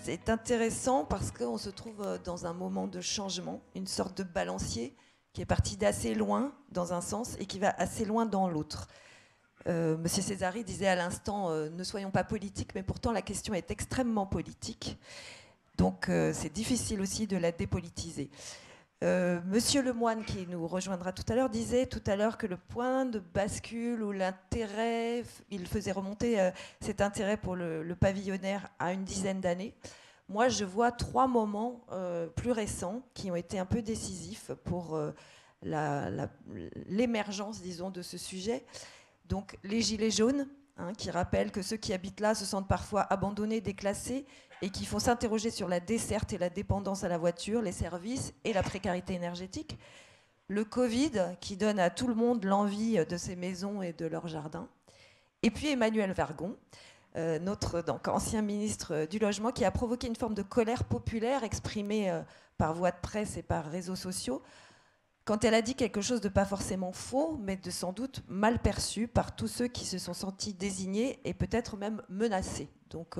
c'est intéressant parce qu'on se trouve dans un moment de changement, une sorte de balancier qui est parti d'assez loin dans un sens et qui va assez loin dans l'autre. Monsieur Césari disait à l'instant, ne soyons pas politiques, mais pourtant la question est extrêmement politique. Donc c'est difficile aussi de la dépolitiser. Monsieur Lemoine, qui nous rejoindra tout à l'heure, disait tout à l'heure que le point de bascule ou l'intérêt, il faisait remonter cet intérêt pour le pavillonnaire à une dizaine d'années. Moi, je vois 3 moments plus récents qui ont été un peu décisifs pour l'émergence, disons, de ce sujet. Donc, les gilets jaunes, qui rappellent que ceux qui habitent là se sentent parfois abandonnés, déclassés, et qui font s'interroger sur la desserte et la dépendance à la voiture, les services et la précarité énergétique. Le Covid, qui donne à tout le monde l'envie de ces maisons et de leurs jardins. Et puis Emmanuel Vargon, notre ancien ministre du Logement, qui a provoqué une forme de colère populaire exprimée par voie de presse et par réseaux sociaux, quand elle a dit quelque chose de pas forcément faux, mais de sans doute mal perçu par tous ceux qui se sont sentis désignés et peut-être même menacés. Donc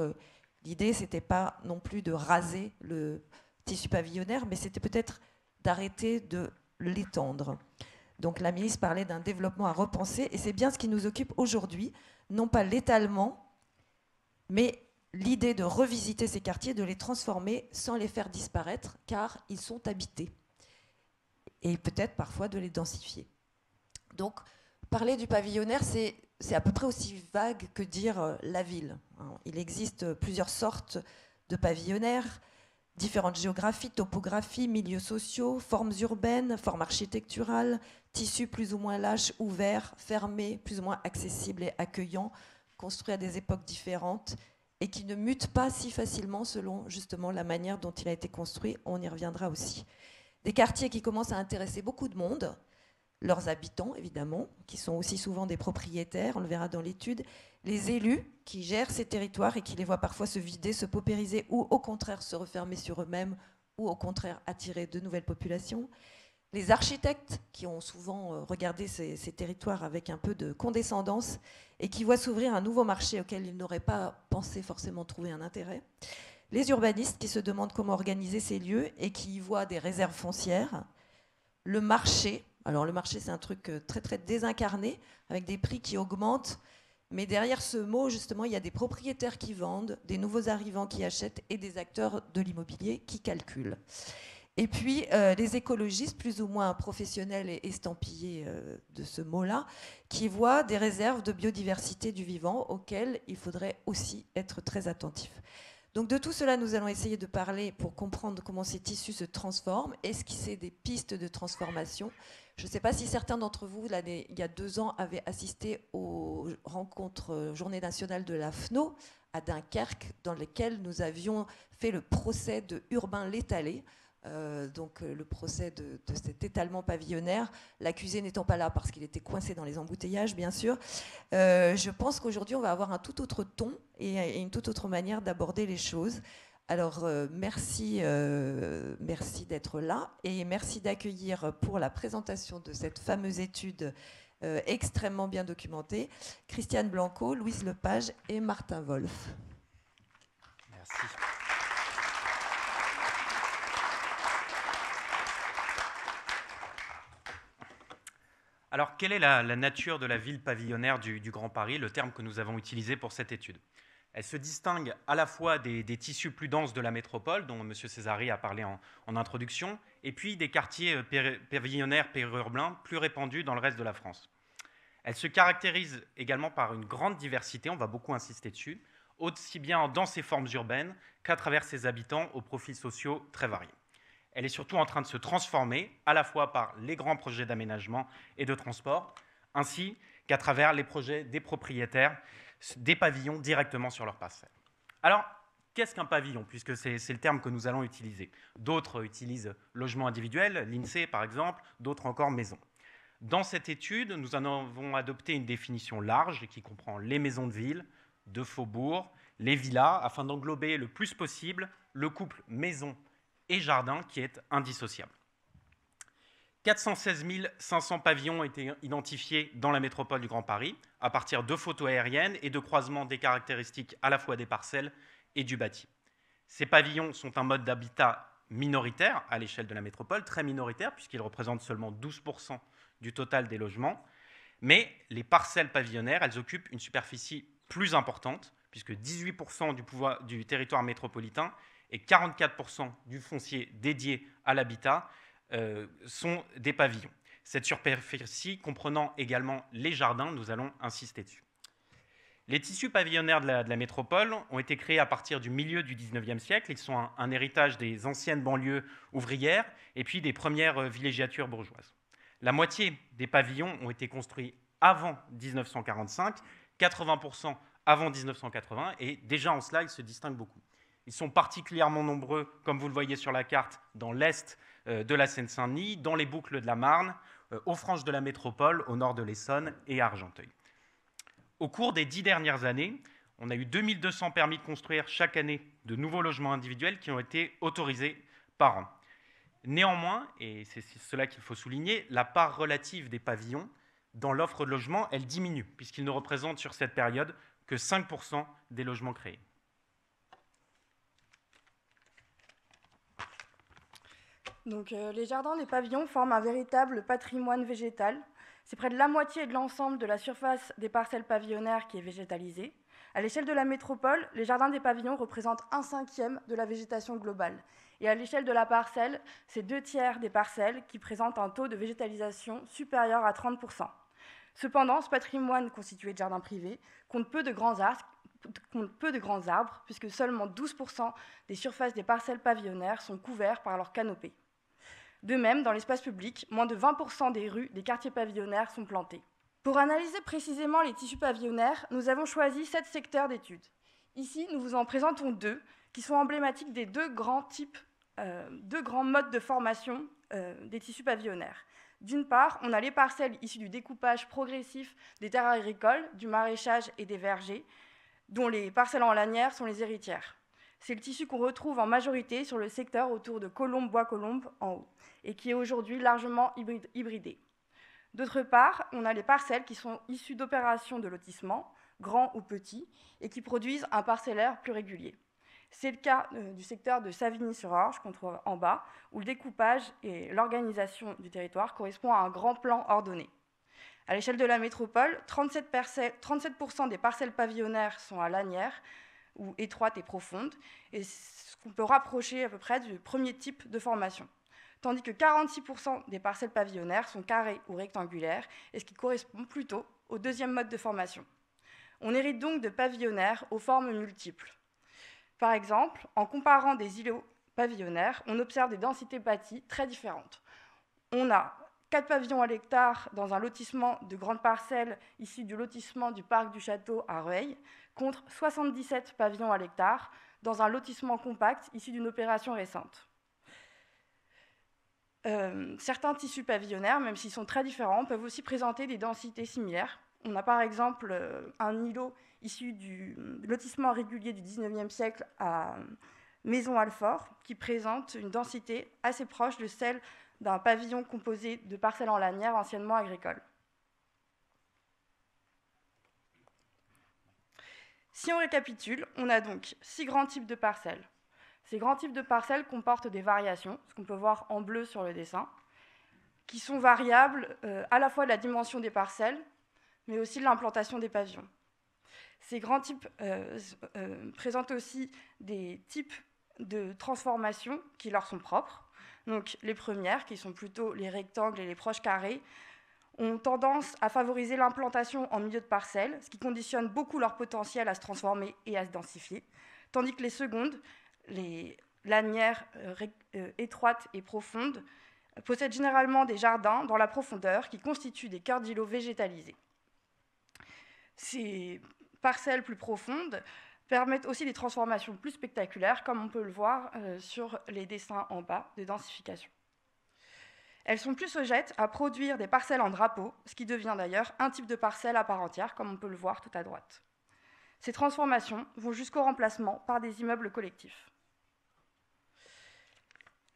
l'idée, c'était pas non plus de raser le tissu pavillonnaire, mais c'était peut-être d'arrêter de l'étendre. Donc la ministre parlait d'un développement à repenser, et c'est bien ce qui nous occupe aujourd'hui, non pas l'étalement, mais l'idée de revisiter ces quartiers, de les transformer sans les faire disparaître, car ils sont habités. Et peut-être parfois de les densifier. Donc, parler du pavillonnaire, c'est à peu près aussi vague que dire la ville. Il existe plusieurs sortes de pavillonnaires, différentes géographies, topographies, milieux sociaux, formes urbaines, formes architecturales, tissus plus ou moins lâches, ouverts, fermés, plus ou moins accessibles et accueillants, construits à des époques différentes et qui ne mutent pas si facilement selon justement la manière dont il a été construit. On y reviendra aussi. Des quartiers qui commencent à intéresser beaucoup de monde, leurs habitants évidemment, qui sont aussi souvent des propriétaires, on le verra dans l'étude, les élus qui gèrent ces territoires et qui les voient parfois se vider, se paupériser ou au contraire se refermer sur eux-mêmes ou au contraire attirer de nouvelles populations, les architectes qui ont souvent regardé ces territoires avec un peu de condescendance et qui voient s'ouvrir un nouveau marché auquel ils n'auraient pas pensé forcément trouver un intérêt, les urbanistes qui se demandent comment organiser ces lieux et qui y voient des réserves foncières, le marché. Alors le marché, c'est un truc très très désincarné, avec des prix qui augmentent, mais derrière ce mot, justement, il y a des propriétaires qui vendent, des nouveaux arrivants qui achètent et des acteurs de l'immobilier qui calculent. Et puis les écologistes, plus ou moins professionnels et estampillés de ce mot-là, qui voient des réserves de biodiversité du vivant auxquelles il faudrait aussi être très attentif. Donc de tout cela, nous allons essayer de parler pour comprendre comment ces tissus se transforment, esquisser des pistes de transformation. Je ne sais pas si certains d'entre vous, il y a 2 ans, avaient assisté aux rencontres Journée nationale de la FNO à Dunkerque, dans lesquelles nous avions fait le procès de Urbain Létalé, donc le procès de cet étalement pavillonnaire, l'accusé n'étant pas là parce qu'il était coincé dans les embouteillages, bien sûr. Je pense qu'aujourd'hui, on va avoir un tout autre ton et une toute autre manière d'aborder les choses. Alors, merci d'être là et merci d'accueillir pour la présentation de cette fameuse étude extrêmement bien documentée, Christiane Blanco, Louise Lepage et Martin Wolf. Merci. Alors, quelle est la nature de la ville pavillonnaire du Grand Paris, le terme que nous avons utilisé pour cette étude? Elle se distingue à la fois des tissus plus denses de la métropole, dont M. Césari a parlé en introduction, et puis des quartiers pavillonnaires périurbains plus répandus dans le reste de la France. Elle se caractérise également par une grande diversité, on va beaucoup insister dessus, aussi bien dans ses formes urbaines qu'à travers ses habitants aux profils sociaux très variés. Elle est surtout en train de se transformer, à la fois par les grands projets d'aménagement et de transport, ainsi qu'à travers les projets des propriétaires des pavillons directement sur leur parcelle. Alors, qu'est-ce qu'un pavillon, puisque c'est le terme que nous allons utiliser? D'autres utilisent logement individuel, l'INSEE par exemple, d'autres encore maison. Dans cette étude, nous en avons adopté une définition large qui comprend les maisons de ville, de faubourg, les villas, afin d'englober le plus possible le couple maison et jardin qui est indissociable. 416 500 pavillons ont été identifiés dans la métropole du Grand Paris à partir de photos aériennes et de croisements des caractéristiques à la fois des parcelles et du bâti. Ces pavillons sont un mode d'habitat minoritaire à l'échelle de la métropole, très minoritaire, puisqu'ils représentent seulement 12% du total des logements. Mais les parcelles pavillonnaires, elles occupent une superficie plus importante, puisque 18% du territoire métropolitain et 44% du foncier dédié à l'habitat sont des pavillons. Cette superficie comprenant également les jardins, nous allons insister dessus. Les tissus pavillonnaires de la métropole ont été créés à partir du milieu du XIXe siècle. Ils sont un héritage des anciennes banlieues ouvrières et puis des premières villégiatures bourgeoises. La moitié des pavillons ont été construits avant 1945, 80% avant 1980, et déjà en cela, ils se distinguent beaucoup. Ils sont particulièrement nombreux, comme vous le voyez sur la carte, dans l'est de la Seine-Saint-Denis, dans les boucles de la Marne, aux franges de la métropole, au nord de l'Essonne et à Argenteuil. Au cours des 10 dernières années, on a eu 2200 permis de construire chaque année de nouveaux logements individuels qui ont été autorisés par an. Néanmoins, et c'est cela qu'il faut souligner, la part relative des pavillons dans l'offre de logement, elle diminue, puisqu'ils ne représentent sur cette période que 5% des logements créés. Donc, les jardins des pavillons forment un véritable patrimoine végétal. C'est près de la moitié de l'ensemble de la surface des parcelles pavillonnaires qui est végétalisée. À l'échelle de la métropole, les jardins des pavillons représentent 1/5 de la végétation globale. Et à l'échelle de la parcelle, c'est 2/3 des parcelles qui présentent un taux de végétalisation supérieur à 30%. Cependant, ce patrimoine constitué de jardins privés compte peu de grands arbres, puisque seulement 12% des surfaces des parcelles pavillonnaires sont couverts par leur canopée. De même, dans l'espace public, moins de 20% des rues des quartiers pavillonnaires sont plantées. Pour analyser précisément les tissus pavillonnaires, nous avons choisi 7 secteurs d'études. Ici, nous vous en présentons 2, qui sont emblématiques des deux grands modes de formation des tissus pavillonnaires. D'une part, on a les parcelles issues du découpage progressif des terres agricoles, du maraîchage et des vergers, dont les parcelles en lanière sont les héritières. C'est le tissu qu'on retrouve en majorité sur le secteur autour de Colombes-Bois-Colombes en haut, et qui est aujourd'hui largement hybridé. D'autre part, on a les parcelles qui sont issues d'opérations de lotissement, grands ou petits, et qui produisent un parcellaire plus régulier. C'est le cas du secteur de Savigny-sur-Orge, qu'on trouve en bas, où le découpage et l'organisation du territoire correspondent à un grand plan ordonné. À l'échelle de la métropole, 37% des parcelles pavillonnaires sont à lanière, ou étroites et profondes, et ce qu'on peut rapprocher à peu près du premier type de formation. Tandis que 46% des parcelles pavillonnaires sont carrées ou rectangulaires, et ce qui correspond plutôt au deuxième mode de formation. On hérite donc de pavillonnaires aux formes multiples. Par exemple, en comparant des îlots pavillonnaires, on observe des densités bâties très différentes. On a 4 pavillons à l'hectare dans un lotissement de grandes parcelles issu du lotissement du parc du Château à Rueil, contre 77 pavillons à l'hectare dans un lotissement compact issu d'une opération récente. Certains tissus pavillonnaires, même s'ils sont très différents, peuvent aussi présenter des densités similaires. On a par exemple un îlot issu du lotissement régulier du XIXe siècle à Maison-Alfort, qui présente une densité assez proche de celle d'un pavillon composé de parcelles en lanière anciennement agricoles. Si on récapitule, on a donc 6 grands types de parcelles. Ces grands types de parcelles comportent des variations, ce qu'on peut voir en bleu sur le dessin, qui sont variables à la fois de la dimension des parcelles, mais aussi de l'implantation des pavillons. Ces grands types présentent aussi des types de transformations qui leur sont propres. Donc, les premières, qui sont plutôt les rectangles et les proches carrés, ont tendance à favoriser l'implantation en milieu de parcelles, ce qui conditionne beaucoup leur potentiel à se transformer et à se densifier, tandis que les secondes, les lanières étroites et profondes, possèdent généralement des jardins dans la profondeur qui constituent des cœurs d'îlots végétalisés. Ces parcelles plus profondes permettent aussi des transformations plus spectaculaires, comme on peut le voir sur les dessins en bas de densification. Elles sont plus sujettes à produire des parcelles en drapeau, ce qui devient d'ailleurs un type de parcelle à part entière, comme on peut le voir tout à droite. Ces transformations vont jusqu'au remplacement par des immeubles collectifs.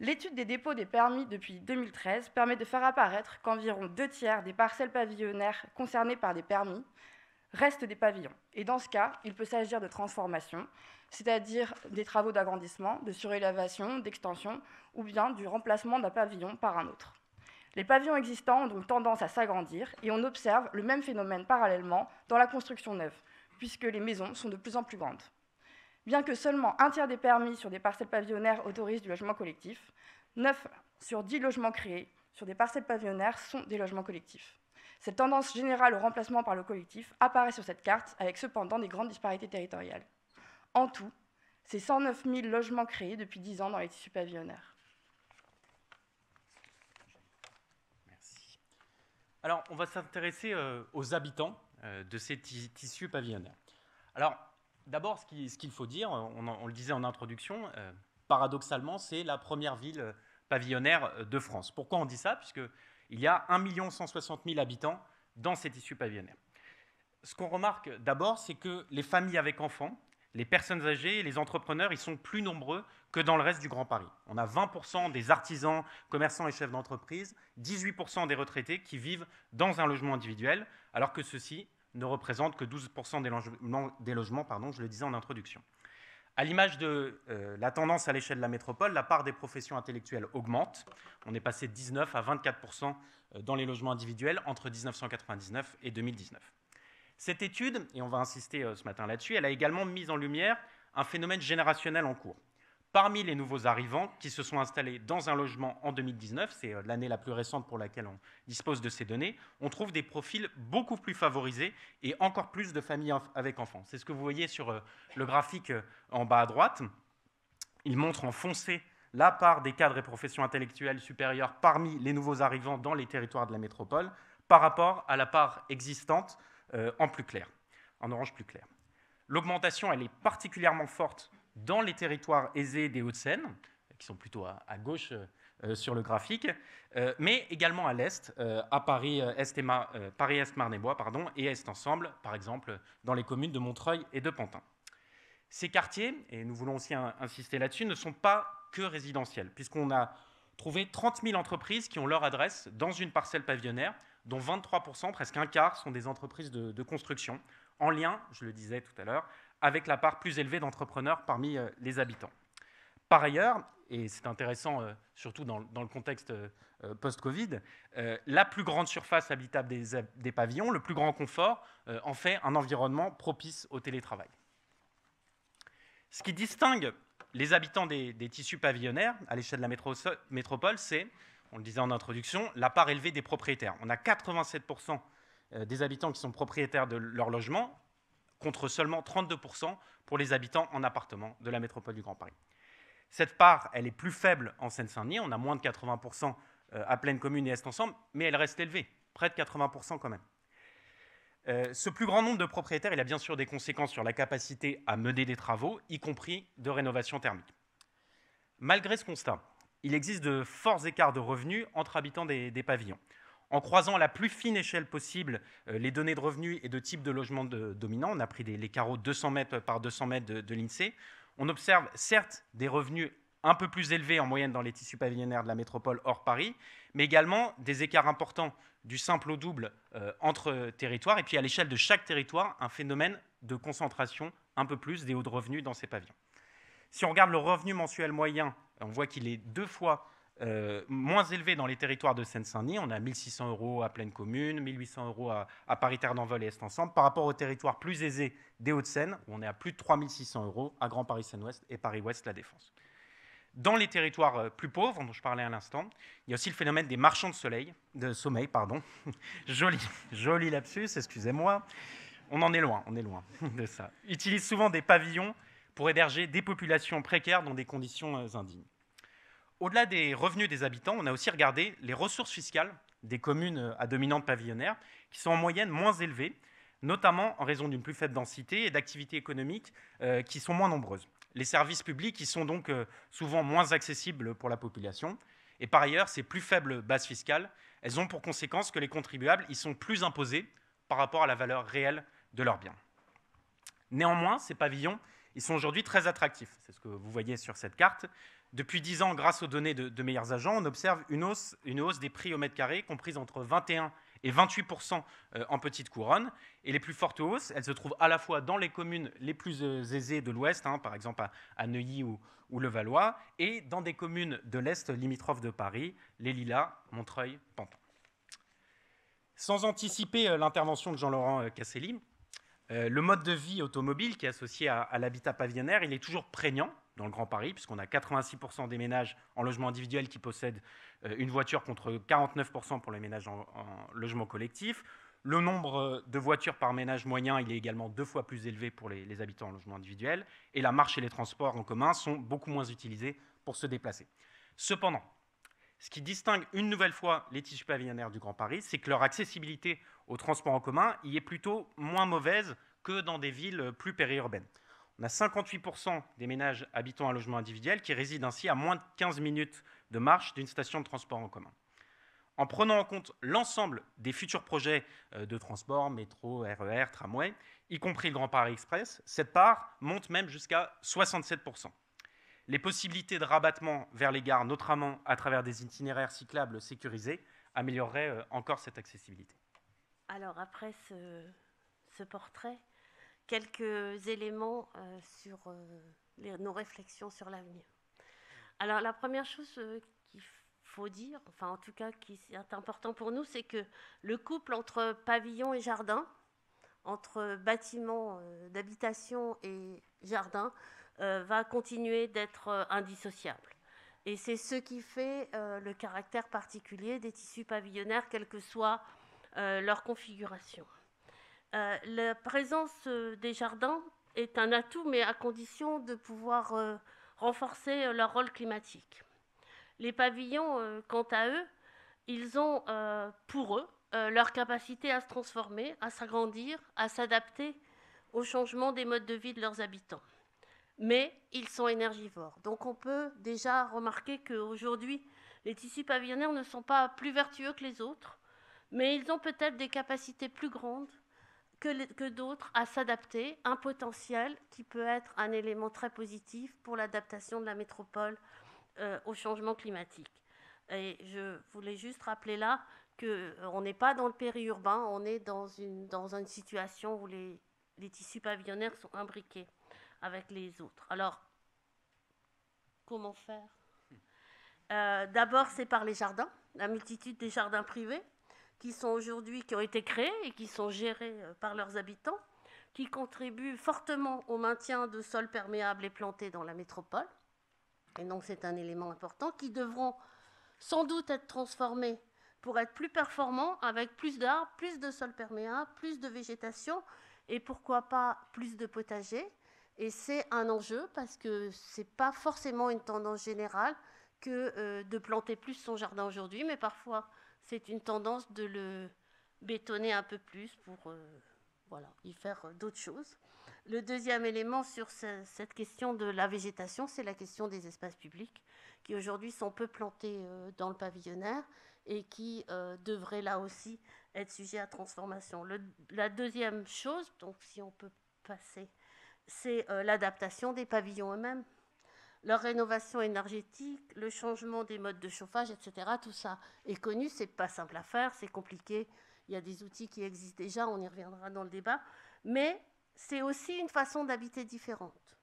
L'étude des dépôts des permis depuis 2013 permet de faire apparaître qu'environ 2/3 des parcelles pavillonnaires concernées par des permis restent des pavillons. Et dans ce cas, il peut s'agir de transformation, c'est-à-dire des travaux d'agrandissement, de surélévation, d'extension, ou bien du remplacement d'un pavillon par un autre. Les pavillons existants ont donc tendance à s'agrandir, et on observe le même phénomène parallèlement dans la construction neuve, puisque les maisons sont de plus en plus grandes. Bien que seulement un tiers des permis sur des parcelles pavillonnaires autorisent du logement collectif, 9 sur 10 logements créés sur des parcelles pavillonnaires sont des logements collectifs. Cette tendance générale au remplacement par le collectif apparaît sur cette carte, avec cependant des grandes disparités territoriales. En tout, c'est 109 000 logements créés depuis 10 ans dans les tissus pavillonnaires. Merci. Alors, on va s'intéresser aux habitants de ces tissus pavillonnaires. Alors, d'abord, ce qu'il faut dire, on le disait en introduction, paradoxalement, c'est la première ville pavillonnaire de France. Pourquoi on dit ça? Puisqu'il y a 1 160 000 habitants dans ces tissus pavillonnaires. Ce qu'on remarque d'abord, c'est que les familles avec enfants, les personnes âgées et les entrepreneurs, ils sont plus nombreux que dans le reste du Grand Paris. On a 20% des artisans, commerçants et chefs d'entreprise, 18% des retraités qui vivent dans un logement individuel, alors que ceux-ci ne représentent que 12% des logements, je le disais en introduction. À l'image de la tendance à l'échelle de la métropole, la part des professions intellectuelles augmente. On est passé de 19 à 24% dans les logements individuels entre 1999 et 2019. Cette étude, et on va insister ce matin là-dessus, elle a également mis en lumière un phénomène générationnel en cours. Parmi les nouveaux arrivants qui se sont installés dans un logement en 2019, c'est l'année la plus récente pour laquelle on dispose de ces données, on trouve des profils beaucoup plus favorisés et encore plus de familles avec enfants. C'est ce que vous voyez sur le graphique en bas à droite. Il montre en foncé la part des cadres et professions intellectuelles supérieures parmi les nouveaux arrivants dans les territoires de la métropole par rapport à la part existante en plus clair, en orange plus clair. L'augmentation, elle est particulièrement forte dans les territoires aisés des Hauts-de-Seine, qui sont plutôt à gauche sur le graphique, mais également à l'est, à Paris-Est Marne-et-Bois et Est-Ensemble, par exemple, dans les communes de Montreuil et de Pantin. Ces quartiers, et nous voulons aussi insister là-dessus, ne sont pas que résidentiels, puisqu'on a trouvé 30 000 entreprises qui ont leur adresse dans une parcelle pavillonnaire, dont 23%, presque un quart, sont des entreprises de construction, en lien, je le disais tout à l'heure, avec la part plus élevée d'entrepreneurs parmi les habitants. Par ailleurs, et c'est intéressant surtout dans le contexte post-Covid, la plus grande surface habitable des pavillons, le plus grand confort, en fait un environnement propice au télétravail. Ce qui distingue les habitants des tissus pavillonnaires à l'échelle de la métropole, c'est, on le disait en introduction, la part élevée des propriétaires. On a 87% des habitants qui sont propriétaires de leur logement, contre seulement 32% pour les habitants en appartement de la métropole du Grand Paris. Cette part, elle est plus faible en Seine-Saint-Denis, on a moins de 80% à Plaine Commune et Est-Ensemble, mais elle reste élevée, près de 80% quand même. Ce plus grand nombre de propriétaires, il a bien sûr des conséquences sur la capacité à mener des travaux, y compris de rénovation thermique. Malgré ce constat, il existe de forts écarts de revenus entre habitants des pavillons. En croisant à la plus fine échelle possible les données de revenus et de type de logement dominant, on a pris les carreaux 200 mètres par 200 mètres de l'INSEE, on observe certes des revenus un peu plus élevés en moyenne dans les tissus pavillonnaires de la métropole hors Paris, mais également des écarts importants du simple au double entre territoires, et puis à l'échelle de chaque territoire, un phénomène de concentration un peu plus des hauts de revenus dans ces pavillons. Si on regarde le revenu mensuel moyen, on voit qu'il est 2 fois moins élevé dans les territoires de Seine-Saint-Denis. On a 1 600 € à Plaine Commune, 1 800 € à Paris-Terre d'Envol et Est-Ensemble, par rapport aux territoires plus aisés des Hauts-de-Seine, où on est à plus de 3 600 € à Grand Paris Seine-Ouest et Paris-Ouest La Défense. Dans les territoires plus pauvres, dont je parlais à l'instant, il y a aussi le phénomène des marchands de sommeil. Joli lapsus, excusez-moi. On en est loin de ça. Utilisent souvent des pavillons pour héberger des populations précaires dans des conditions indignes. Au-delà des revenus des habitants, on a aussi regardé les ressources fiscales des communes à dominante pavillonnaire, qui sont en moyenne moins élevées, notamment en raison d'une plus faible densité et d'activités économiques qui sont moins nombreuses. Les services publics qui sont donc souvent moins accessibles pour la population. Et par ailleurs, ces plus faibles bases fiscales, elles ont pour conséquence que les contribuables y sont plus imposés par rapport à la valeur réelle de leurs biens. Néanmoins, ces pavillons, ils sont aujourd'hui très attractifs. C'est ce que vous voyez sur cette carte. Depuis 10 ans, grâce aux données de Meilleurs Agents, on observe une hausse des prix au mètre carré comprise entre 21 € et 28% en petite couronne. Et les plus fortes hausses, elles se trouvent à la fois dans les communes les plus aisées de l'Ouest, par exemple à Neuilly ou Levallois, et dans des communes de l'Est limitrophes de Paris, les Lilas, Montreuil, Pantin. Sans anticiper l'intervention de Jean-Laurent Casselli, le mode de vie automobile qui est associé à l'habitat pavillonnaire, il est toujours prégnant dans le Grand Paris, puisqu'on a 86% des ménages en logement individuel qui possèdent une voiture contre 49% pour les ménages en logement collectif. Le nombre de voitures par ménage moyen, il est également 2 fois plus élevé pour les habitants en logement individuel. Et la marche et les transports en commun sont beaucoup moins utilisés pour se déplacer. Cependant, ce qui distingue une nouvelle fois les tissus pavillonnaires du Grand Paris, c'est que leur accessibilité aux transports en commun y est plutôt moins mauvaise que dans des villes plus périurbaines. On a 58% des ménages habitant un logement individuel qui résident ainsi à moins de 15 minutes de marche d'une station de transport en commun. En prenant en compte l'ensemble des futurs projets de transport, métro, RER, tramway, y compris le Grand Paris Express, cette part monte même jusqu'à 67%. Les possibilités de rabattement vers les gares, notamment à travers des itinéraires cyclables sécurisés, amélioreraient encore cette accessibilité. Alors après ce portrait, quelques éléments sur nos réflexions sur l'avenir. Alors la première chose qu'il faut dire, enfin en tout cas qui est important pour nous, c'est que le couple entre pavillon et jardin, entre bâtiments d'habitation et jardin, va continuer d'être indissociable. Et c'est ce qui fait le caractère particulier des tissus pavillonnaires, quelle que soit leur configuration. La présence des jardins est un atout, mais à condition de pouvoir renforcer leur rôle climatique. Les pavillons, quant à eux, ils ont pour eux leur capacité à se transformer, à s'agrandir, à s'adapter au changement des modes de vie de leurs habitants. Mais ils sont énergivores. Donc on peut déjà remarquer qu'aujourd'hui, les tissus pavillonnaires ne sont pas plus vertueux que les autres, mais ils ont peut-être des capacités plus grandes que d'autres à s'adapter, un potentiel qui peut être un élément très positif pour l'adaptation de la métropole au changement climatique. Et je voulais juste rappeler là qu'on n'est pas dans le périurbain, on est dans une situation où les tissus pavillonnaires sont imbriqués avec les autres. Alors, comment faire D'abord, c'est par les jardins, la multitude des jardins privés qui ont été créés et qui sont gérés par leurs habitants, qui contribuent fortement au maintien de sols perméables et plantés dans la métropole. Et donc, c'est un élément important, qui devront sans doute être transformés pour être plus performants, avec plus d'arbres, plus de sols perméables, plus de végétation, et pourquoi pas plus de potagers. Et c'est un enjeu parce que ce n'est pas forcément une tendance générale que de planter plus son jardin aujourd'hui, mais parfois c'est une tendance de le bétonner un peu plus pour y faire d'autres choses. Le deuxième élément sur cette question de la végétation, c'est la question des espaces publics qui aujourd'hui sont peu plantés dans le pavillonnaire et qui devraient là aussi être sujets à transformation. La deuxième chose, donc si on peut passer, c'est l'adaptation des pavillons eux-mêmes, leur rénovation énergétique, le changement des modes de chauffage, etc. Tout ça est connu, c'est pas simple à faire, c'est compliqué. Il y a des outils qui existent déjà, on y reviendra dans le débat. Mais c'est aussi une façon d'habiter différente.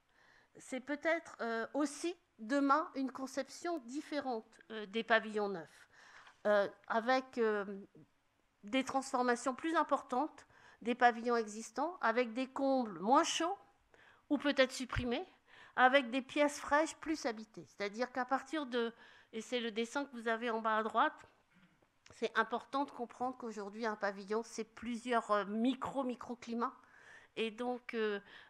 C'est peut-être aussi, demain, une conception différente des pavillons neufs, avec des transformations plus importantes des pavillons existants, avec des combles moins chauds, ou peut-être supprimés, avec des pièces fraîches plus habitées. C'est-à-dire qu'à partir de, et c'est le dessin que vous avez en bas à droite, c'est important de comprendre qu'aujourd'hui, un pavillon, c'est plusieurs microclimats. Et donc,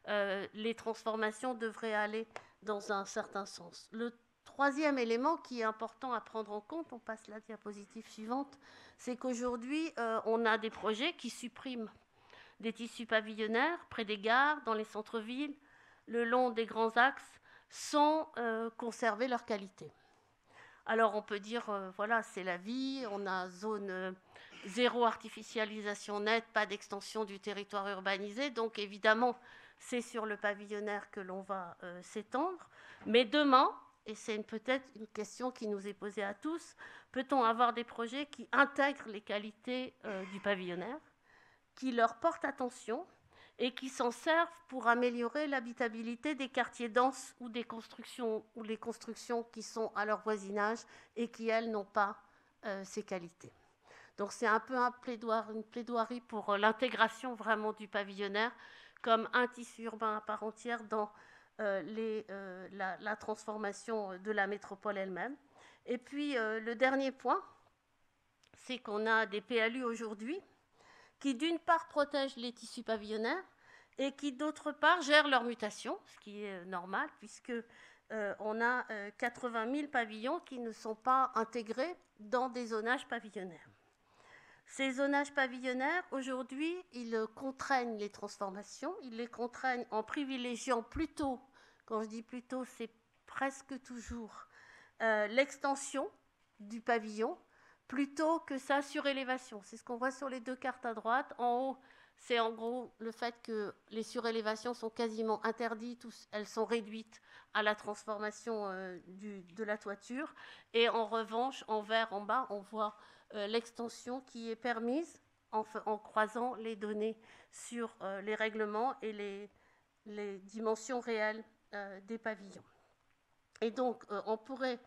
les transformations devraient aller dans un certain sens. Le troisième élément qui est important à prendre en compte, on passe la diapositive suivante, c'est qu'aujourd'hui, on a des projets qui suppriment des tissus pavillonnaires près des gares, dans les centres-villes, le long des grands axes, sans conserver leur qualité. Alors on peut dire, voilà, c'est la vie, on a zone zéro artificialisation nette, pas d'extension du territoire urbanisé, donc évidemment, c'est sur le pavillonnaire que l'on va s'étendre. Mais demain, et c'est peut-être une question qui nous est posée à tous, peut-on avoir des projets qui intègrent les qualités du pavillonnaire, qui leur portent attention et qui s'en servent pour améliorer l'habitabilité des quartiers denses ou les constructions qui sont à leur voisinage et qui, elles, n'ont pas ces qualités. Donc c'est un peu une plaidoirie pour l'intégration vraiment du pavillonnaire comme un tissu urbain à part entière dans la transformation de la métropole elle-même. Et puis le dernier point, c'est qu'on a des PLU aujourd'hui qui d'une part protègent les tissus pavillonnaires et qui d'autre part gèrent leur mutation, ce qui est normal puisque on a 80 000 pavillons qui ne sont pas intégrés dans des zonages pavillonnaires. Ces zonages pavillonnaires, aujourd'hui, ils contraignent les transformations, ils les contraignent en privilégiant plutôt, quand je dis plutôt, c'est presque toujours l'extension du pavillon, plutôt que sa surélévation. C'est ce qu'on voit sur les deux cartes à droite. En haut, c'est en gros le fait que les surélévations sont quasiment interdites, elles sont réduites à la transformation de la toiture. Et en revanche, en vert en bas, on voit l'extension qui est permise en croisant les données sur les règlements et les dimensions réelles des pavillons. Et donc, on pourrait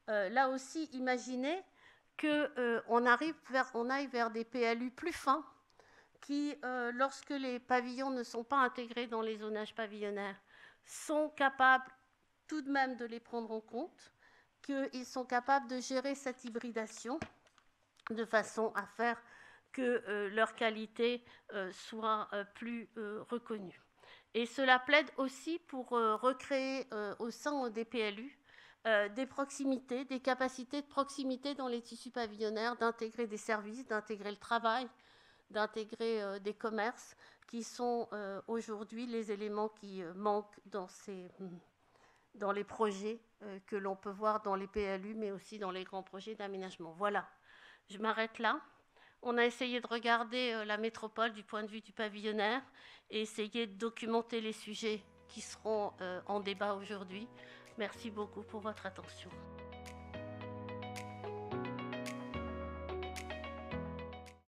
là aussi imaginer qu'on aille vers des PLU plus fins qui, lorsque les pavillons ne sont pas intégrés dans les zonages pavillonnaires, sont capables tout de même de les prendre en compte, qu'ils sont capables de gérer cette hybridation de façon à faire que leur qualité soit plus reconnue. Et cela plaide aussi pour recréer au sein des PLU des proximités, des capacités de proximité dans les tissus pavillonnaires, d'intégrer des services, d'intégrer le travail, d'intégrer des commerces qui sont aujourd'hui les éléments qui manquent dans les projets que l'on peut voir dans les PLU, mais aussi dans les grands projets d'aménagement. Voilà, je m'arrête là. On a essayé de regarder la métropole du point de vue du pavillonnaire et essayer de documenter les sujets qui seront en débat aujourd'hui. Merci beaucoup pour votre attention.